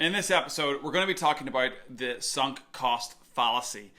In this episode, we're going to be talking about the sunk cost fallacy.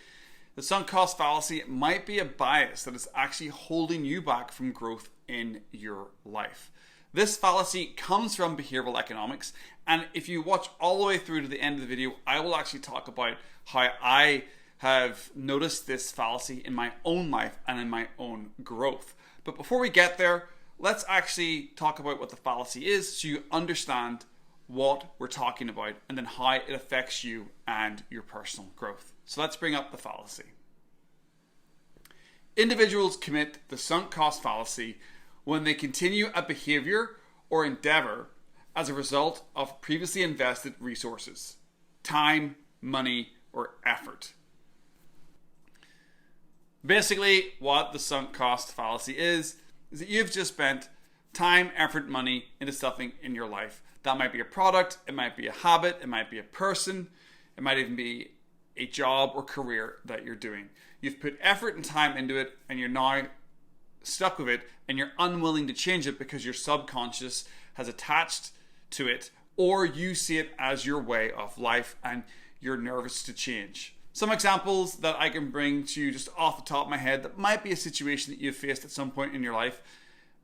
The sunk cost fallacy might be a bias that is actually holding you back from growth in your life. This fallacy comes from behavioral economics, and if you watch all the way through to the end of the video, I will actually talk about how I have noticed this fallacy in my own life and in my own growth. But before we get there, let's actually talk about what the fallacy is so you understand what we're talking about and then how it affects you and your personal growth. So let's bring up the fallacy. Individuals commit the sunk cost fallacy when they continue a behavior or endeavor as a result of previously invested resources, time, money, or effort. Basically, what the sunk cost fallacy is that you've just spent time, effort, money into something in your life. That might be a product, it might be a habit, it might be a person, it might even be a job or career that you're doing. You've put effort and time into it and you're now stuck with it and you're unwilling to change it because your subconscious has attached to it, or you see it as your way of life and you're nervous to change. Some examples that I can bring to you just off the top of my head that might be a situation that you've faced at some point in your life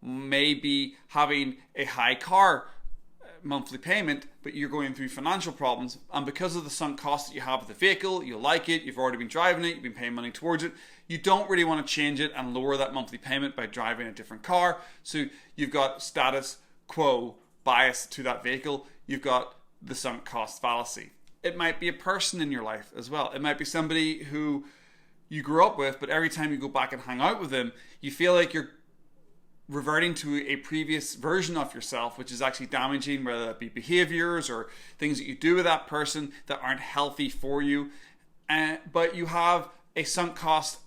may be having a high car monthly payment, but you're going through financial problems, and because of the sunk cost that you have with the vehicle, you like it, you've already been driving it, you've been paying money towards it, you don't really want to change it and lower that monthly payment by driving a different car. So you've got status quo bias to that vehicle, you've got the sunk cost fallacy. It might be a person in your life as well. It might be somebody who you grew up with, but every time you go back and hang out with them, you feel like you're reverting to a previous version of yourself, which is actually damaging, whether that be behaviors or things that you do with that person that aren't healthy for you. But you have a sunk cost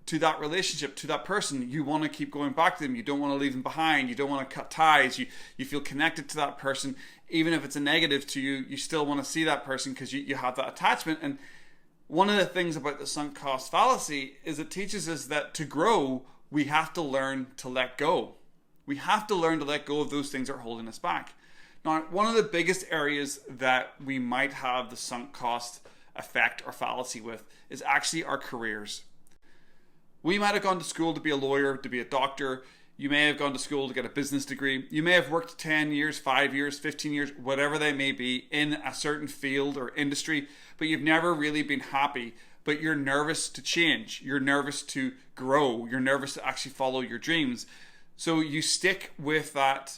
to that relationship, to that person. You want to keep going back to them. You don't want to leave them behind. You don't want to cut ties. You feel connected to that person. Even if it's a negative to you, you still want to see that person because you have that attachment. And one of the things about the sunk cost fallacy is it teaches us that to grow, we have to learn to let go. We have to learn to let go of those things that are holding us back. Now, one of the biggest areas that we might have the sunk cost effect or fallacy with is actually our careers. We might have gone to school to be a lawyer, to be a doctor. You may have gone to school to get a business degree. You may have worked 10 years, 5 years, 15 years, whatever they may be in a certain field or industry, but you've never really been happy. But you're nervous to change, you're nervous to grow, you're nervous to actually follow your dreams. So you stick with that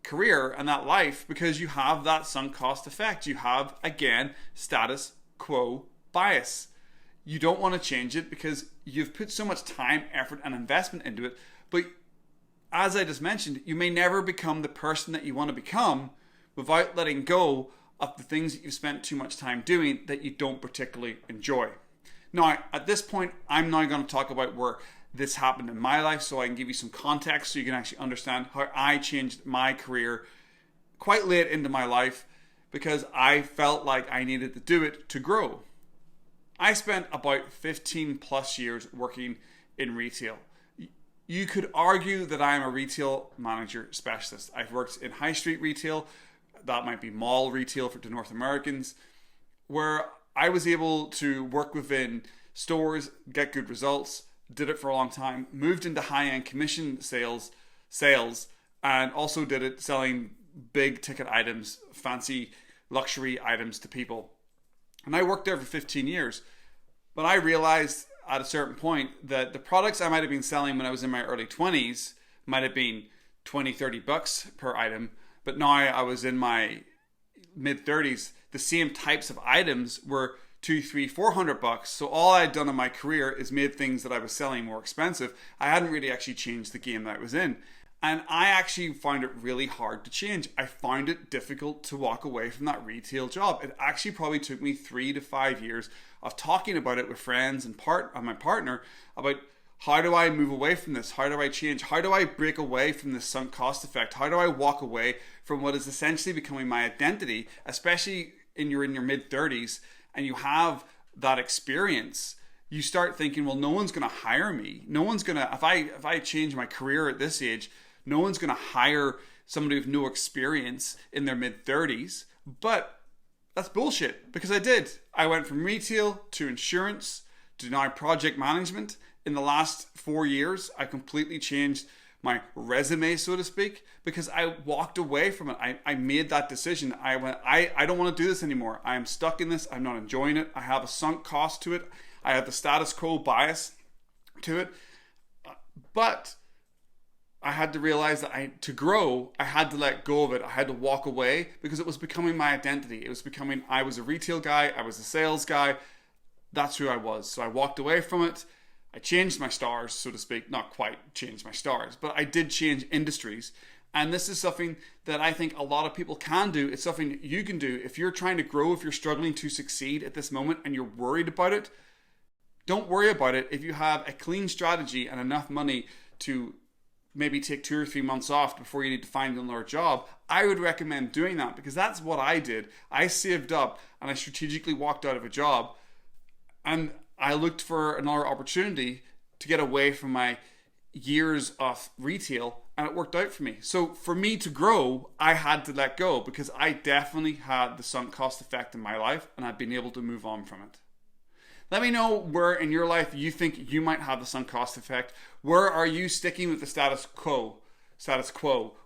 career and that life because you have that sunk cost effect. You have, again, status quo bias. You don't want to change it because you've put so much time, effort, and investment into it. But as I just mentioned, you may never become the person that you want to become without letting go of the things that you've spent too much time doing that you don't particularly enjoy. Now, at this point, I'm now going to talk about where this happened in my life so I can give you some context so you can actually understand how I changed my career quite late into my life because I felt like I needed to do it to grow. I spent about 15 plus years working in retail. You could argue that I'm a retail manager specialist. I've worked in high street retail, that might be mall retail for the North Americans, where I was able to work within stores, get good results, did it for a long time, moved into high-end commission sales, and also did it selling big ticket items, fancy luxury items to people. And I worked there for 15 years. But I realized at a certain point that the products I might have been selling when I was in my early 20s might have been 20, 30 bucks per item. But now I was in my mid 30s, the same types of items were 200, 300, 400 bucks. So all I had done in my career is made things that I was selling more expensive. I hadn't really actually changed the game that I was in. And I actually found it really hard to change. I found it difficult to walk away from that retail job. It actually probably took me 3 to 5 years of talking about it with friends and my partner about how do I move away from this? How do I change? How do I break away from this sunk cost effect? How do I walk away from what is essentially becoming my identity, especially you're in your mid 30s and you have that experience? You start thinking, well, no one's going to hire me. No one's going to, if I change my career at this age, no one's going to hire somebody with no experience in their mid 30s. But That's bullshit, because I did. I went from retail to insurance to now project management. In the last 4 years, I completely changed my resume, so to speak, because I walked away from it. I made that decision. I went, I don't want to do this anymore. I am stuck in this. I'm not enjoying it. I have a sunk cost to it. I have the status quo bias to it. But I had to realize that to grow, I had to let go of it. I had to walk away because it was becoming my identity. It was becoming, I was a retail guy. I was a sales guy. That's who I was. So I walked away from it. I changed my stars, so to speak. Not quite changed my stars, but I did change industries. And this is something that I think a lot of people can do. It's something you can do. If you're trying to grow, if you're struggling to succeed at this moment and you're worried about it, don't worry about it. If you have a clean strategy and enough money to maybe take 2 or 3 months off before you need to find another job, I would recommend doing that, because that's what I did. I saved up and I strategically walked out of a job, and I looked for another opportunity to get away from my years of retail, and it worked out for me. So for me to grow, I had to let go, because I definitely had the sunk cost effect in my life, and I've been able to move on from it. Let me know where in your life you think you might have the sunk cost effect. Where are you sticking with the status quo?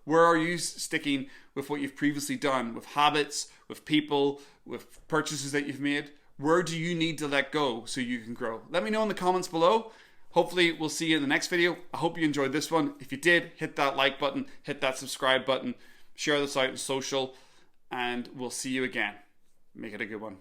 Where are you sticking with what you've previously done, with habits, with people, with purchases that you've made? Where do you need to let go so you can grow? Let me know in the comments below. Hopefully we'll see you in the next video. I hope you enjoyed this one. If you did, hit that like button, hit that subscribe button, share this out on social, and we'll see you again. Make it a good one.